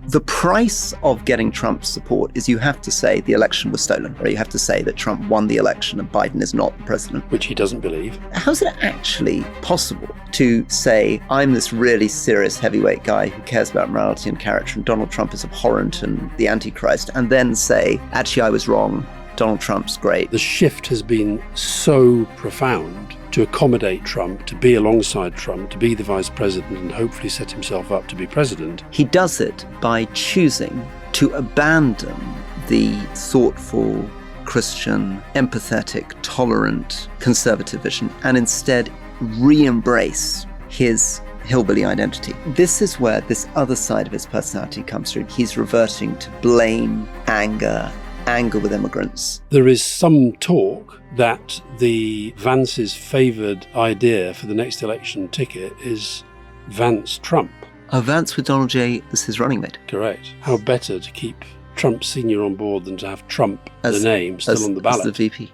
The price of getting Trump's support is you have to say the election was stolen, or you have to say that Trump won the election and Biden is not the president. Which he doesn't believe. How's it actually possible to say, I'm this really serious heavyweight guy who cares about morality and character, and Donald Trump is abhorrent and the Antichrist, and then say, actually, I was wrong, Donald Trump's great? The shift has been so profound to accommodate Trump, to be alongside Trump, to be the vice president and hopefully set himself up to be president. He does it by choosing to abandon the thoughtful, Christian, empathetic, tolerant, conservative vision and instead re-embrace his hillbilly identity. This is where this other side of his personality comes through. He's reverting to blame, anger with immigrants. There is some talk that the Vance's favoured idea for the next election ticket is Vance-Trump. Oh, Vance with Donald J. as his running mate. Correct. How better to keep Trump Sr. on board than to have Trump, the name, still on the ballot. As the VP.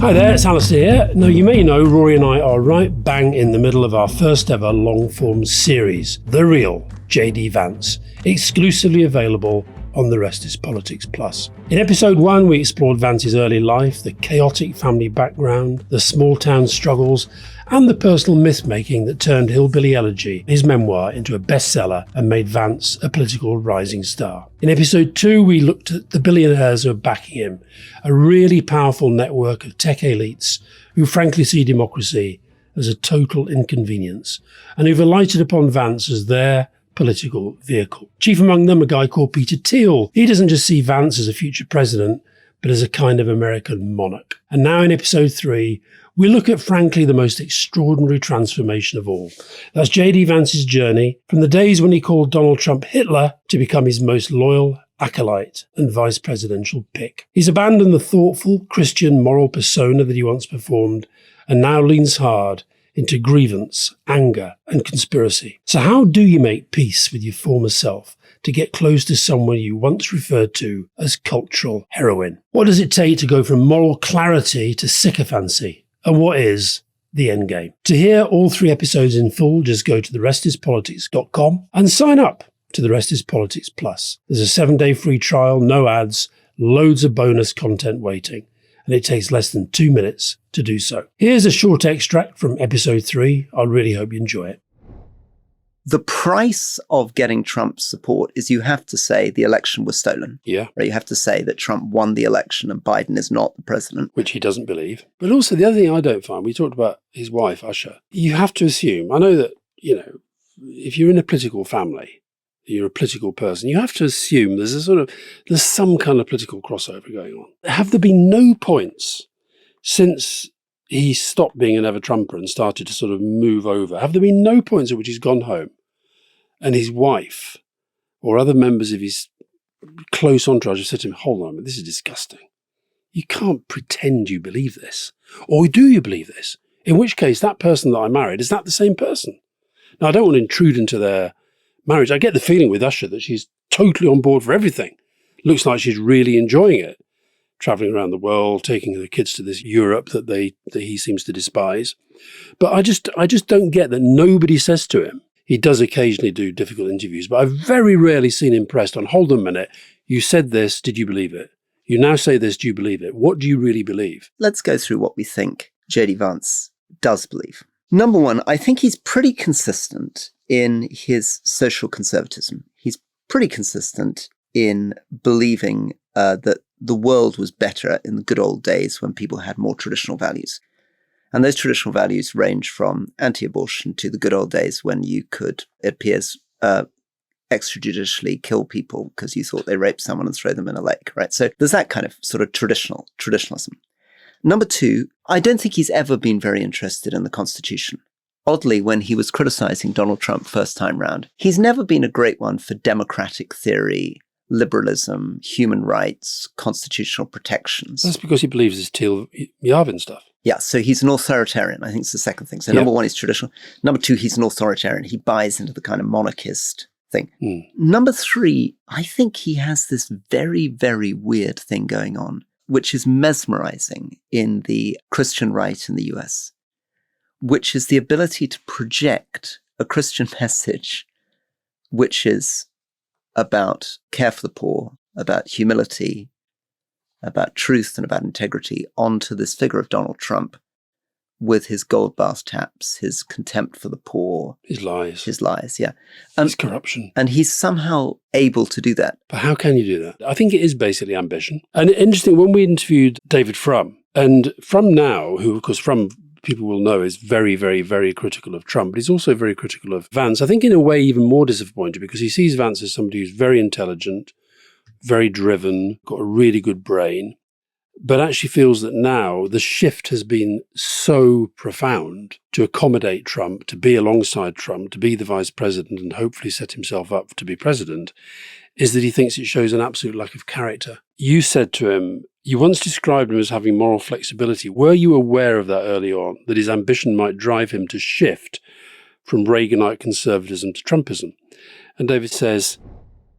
Hi there, it's Alistair here. Now, you may know Rory and I are right bang in the middle of our first ever long-form series, The Real JD Vance, exclusively available on The Rest is Politics Plus. In episode 1, we explored Vance's early life, the chaotic family background, the small-town struggles, and the personal myth-making that turned Hillbilly Elegy, his memoir, into a bestseller and made Vance a political rising star. In episode 2, we looked at the billionaires who are backing him, a really powerful network of tech elites who frankly see democracy as a total inconvenience and who've alighted upon Vance as their political vehicle. Chief among them, a guy called Peter Thiel. He doesn't just see Vance as a future president, but as a kind of American monarch. And now in episode 3, we look at, frankly, the most extraordinary transformation of all. That's JD Vance's journey from the days when he called Donald Trump Hitler to become his most loyal acolyte and vice presidential pick. He's abandoned the thoughtful, Christian, moral persona that he once performed and now leans hard into grievance, anger, and conspiracy. So how do you make peace with your former self to get close to someone you once referred to as cultural heroin? What does it take to go from moral clarity to sycophancy? And what is the end game? To hear all 3 episodes in full, just go to therestispolitics.com and sign up to The Rest is Politics Plus. There's a 7-day free trial, no ads, loads of bonus content waiting, and it takes less than 2 minutes to do so. Here's a short extract from episode 3. I really hope you enjoy it. The price of getting Trump's support is you have to say the election was stolen. Yeah. Or you have to say that Trump won the election and Biden is not the president. Which he doesn't believe. But also the other thing I don't find, we talked about his wife, Usher. You have to assume, I know that, if you're in a political family, you're a political person, you have to assume there's some kind of political crossover going on. Have there been no points since he stopped being an ever-Trumper and started to sort of move over? Have there been no points at which he's gone home and his wife or other members of his close entourage have said to him, hold on a minute, this is disgusting. You can't pretend you believe this. Or do you believe this? In which case, that person that I married, is that the same person? Now, I don't want to intrude into their marriage. I get the feeling with Usher that she's totally on board for everything. Looks like she's really enjoying it. Traveling around the world, taking her kids to this Europe that he seems to despise. But I just don't get that nobody says to him. He does occasionally do difficult interviews, but I've very rarely seen him pressed on, hold on a minute, you said this, did you believe it? You now say this, do you believe it? What do you really believe? Let's go through what we think JD Vance does believe. Number 1, I think he's pretty consistent in his social conservatism. He's pretty consistent in believing that the world was better in the good old days when people had more traditional values. And those traditional values range from anti-abortion to the good old days when you could, it appears, extrajudicially kill people because you thought they raped someone and throw them in a lake, right? So there's that kind of sort of traditionalism. Number 2, I don't think he's ever been very interested in the Constitution. Oddly, when he was criticizing Donald Trump first time round, he's never been a great one for democratic theory, liberalism, human rights, constitutional protections. That's because he believes this Teal Yavin stuff. Yeah, so he's an authoritarian, I think it's the second thing. So number 1, he's traditional. Number 2, he's an authoritarian. He buys into the kind of monarchist thing. Number 3, I think he has this very, very weird thing going on which is mesmerizing in the Christian right in the US, which is the ability to project a Christian message, which is about care for the poor, about humility, about truth and about integrity onto this figure of Donald Trump with his gold bath taps, his contempt for the poor. His lies, yeah. his corruption. And he's somehow able to do that. But how can you do that? I think it is basically ambition. And interesting, when we interviewed David Frum, and Frum now, who of course Frum people will know is very, very, very critical of Trump, but he's also very critical of Vance. I think in a way even more disappointed because he sees Vance as somebody who's very intelligent, very driven, got a really good brain, but actually feels that now the shift has been so profound to accommodate Trump, to be alongside Trump, to be the vice president and hopefully set himself up to be president, is that he thinks it shows an absolute lack of character. You said to him, you once described him as having moral flexibility. Were you aware of that early on, that his ambition might drive him to shift from Reaganite conservatism to Trumpism? And David says,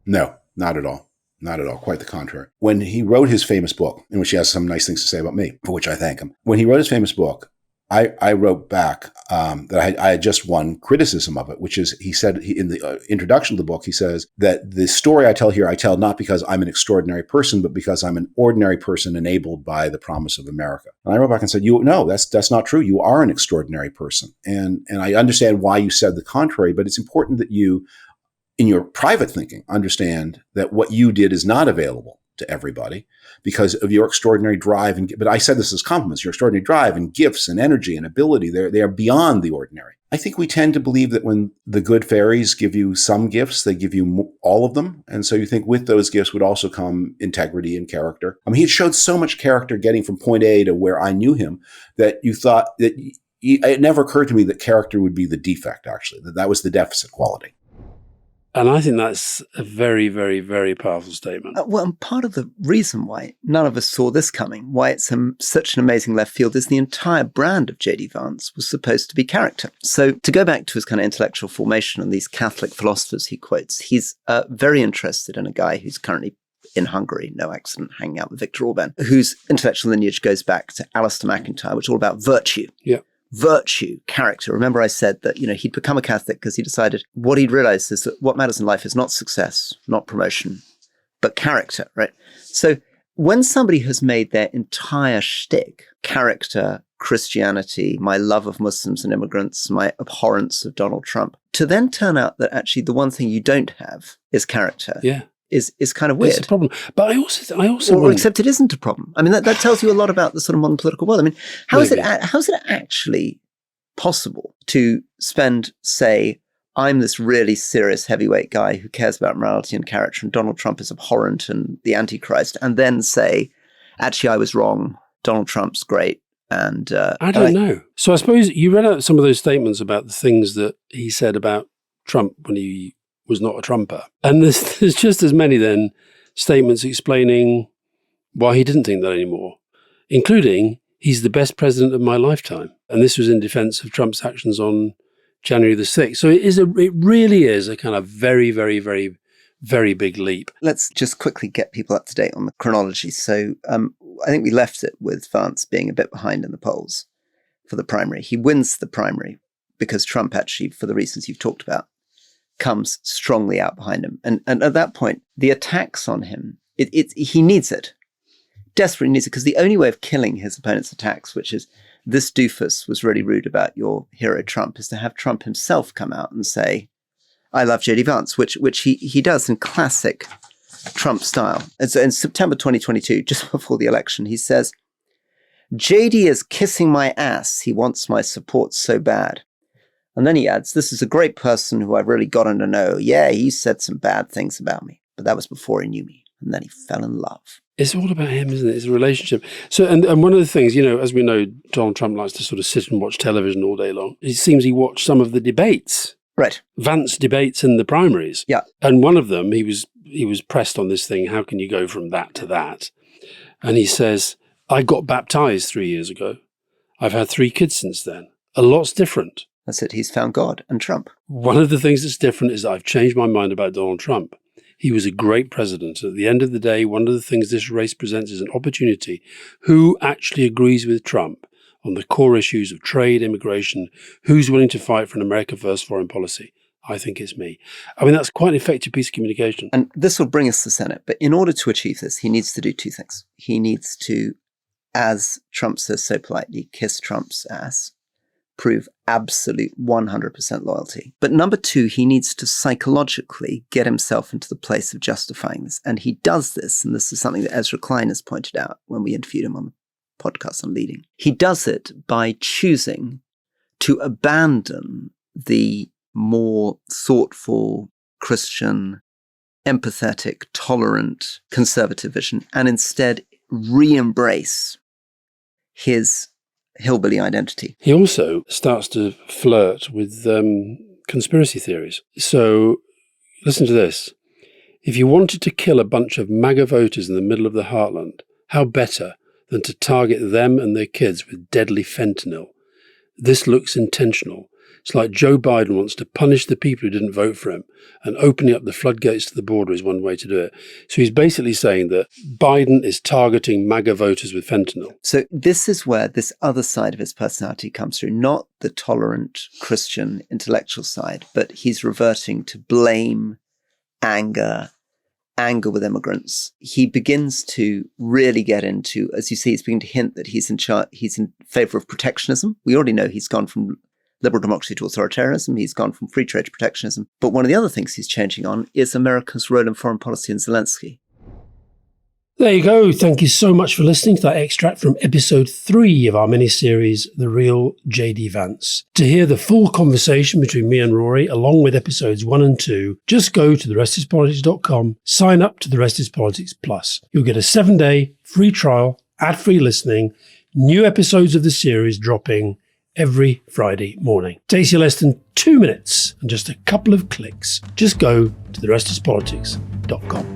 no, not at all. Not at all. Quite the contrary. When he wrote his famous book, in which he has some nice things to say about me, for which I thank him. When he wrote his famous book, I wrote back that I had just one criticism of it, which is he said in the introduction to the book, he says that the story I tell here, I tell not because I'm an extraordinary person, but because I'm an ordinary person enabled by the promise of America. And I wrote back and said, no, that's not true. You are an extraordinary person. And I understand why you said the contrary, but it's important that you, in your private thinking, understand that what you did is not available to everybody because of your extraordinary drive. But I said this as compliments, your extraordinary drive and gifts and energy and ability, they are beyond the ordinary. I think we tend to believe that when the good fairies give you some gifts, they give you all of them. And so you think with those gifts would also come integrity and character. I mean, he showed so much character getting from point A to where I knew him that you thought that it never occurred to me that character would be the defect, actually, that was the deficit quality. And I think that's a very, very, very powerful statement. Well, and part of the reason why none of us saw this coming, why it's such an amazing left field, is the entire brand of JD Vance was supposed to be character. So to go back to his kind of intellectual formation and these Catholic philosophers he quotes, he's very interested in a guy who's currently in Hungary, no accident, hanging out with Viktor Orban, whose intellectual lineage goes back to Alistair McIntyre, which is all about virtue. Yeah. Virtue, character. Remember I said that, he'd become a Catholic because he decided what he'd realized is that what matters in life is not success, not promotion, but character, right? So when somebody has made their entire shtick, character, Christianity, my love of Muslims and immigrants, my abhorrence of Donald Trump, to then turn out that actually the one thing you don't have is character. Yeah. Is kind of weird. It's a problem. But I also or except it isn't a problem. I mean, that tells you a lot about the sort of modern political world. I mean, how is it actually possible to spend, say, I'm this really serious heavyweight guy who cares about morality and character, and Donald Trump is abhorrent and the Antichrist, and then say, actually, I was wrong. Donald Trump's great. And I don't know. So I suppose you read out some of those statements about the things that he said about Trump when he was not a Trumper. And there's just as many then statements explaining why he didn't think that anymore, including he's the best president of my lifetime. And this was in defense of Trump's actions on January the 6th. So it really is a kind of very, very, very, very big leap. Let's just quickly get people up to date on the chronology. So I think we left it with Vance being a bit behind in the polls for the primary. He wins the primary because Trump actually, for the reasons you've talked about, comes strongly out behind him. And at that point, the attacks on him, he needs it. Desperately needs it, because the only way of killing his opponent's attacks, which is this doofus was really rude about your hero Trump, is to have Trump himself come out and say, I love JD Vance, which he does in classic Trump style. And so in September 2022, just before the election, he says, JD is kissing my ass. He wants my support so bad. And then he adds, this is a great person who I've really gotten to know. Yeah, he said some bad things about me, but that was before he knew me. And then he fell in love. It's all about him, isn't it? It's a relationship. So, and one of the things, as we know, Donald Trump likes to sort of sit and watch television all day long. It seems he watched some of the debates. Right. Vance debates in the primaries. Yeah. And one of them, he was pressed on this thing, how can you go from that to that? And he says, I got baptized 3 years ago. I've had 3 kids since then. A lot's different. That's it. He's found God and Trump. One of the things that's different is that I've changed my mind about Donald Trump. He was a great president. At the end of the day, one of the things this race presents is an opportunity. Who actually agrees with Trump on the core issues of trade, immigration? Who's willing to fight for an America First foreign policy? I think it's me. I mean, that's quite an effective piece of communication. And this will bring us to the Senate. But in order to achieve this, he needs to do two things. He needs to, as Trump says so politely, kiss Trump's ass, prove absolute 100% loyalty. But number two, he needs to psychologically get himself into the place of justifying this. And he does this, and this is something that Ezra Klein has pointed out when we interviewed him on the podcast on leading. He does it by choosing to abandon the more thoughtful, Christian, empathetic, tolerant, conservative vision, and instead re-embrace his hillbilly identity. He also starts to flirt with conspiracy theories. So listen to this. If you wanted to kill a bunch of MAGA voters in the middle of the heartland, how better than to target them and their kids with deadly fentanyl? This looks intentional. It's like Joe Biden wants to punish the people who didn't vote for him, and opening up the floodgates to the border is one way to do it. So he's basically saying that Biden is targeting MAGA voters with fentanyl. So this is where this other side of his personality comes through, not the tolerant Christian intellectual side, but he's reverting to blame, anger with immigrants. He begins to really get into, as you see, he's beginning to hint that he's in favor of protectionism. We already know he's gone from liberal democracy to authoritarianism. He's gone from free trade to protectionism. But one of the other things he's changing on is America's role in foreign policy and Zelensky. There you go. Thank you so much for listening to that extract from episode 3 of our mini-series, The Real JD Vance. To hear the full conversation between me and Rory, along with episodes 1 and 2, just go to therestispolitics.com, sign up to The Rest is Politics Plus. You'll get a 7-day free trial, ad-free listening, new episodes of the series dropping every Friday morning. Takes you less than 2 minutes and just a couple of clicks. Just go to therestispolitics.com.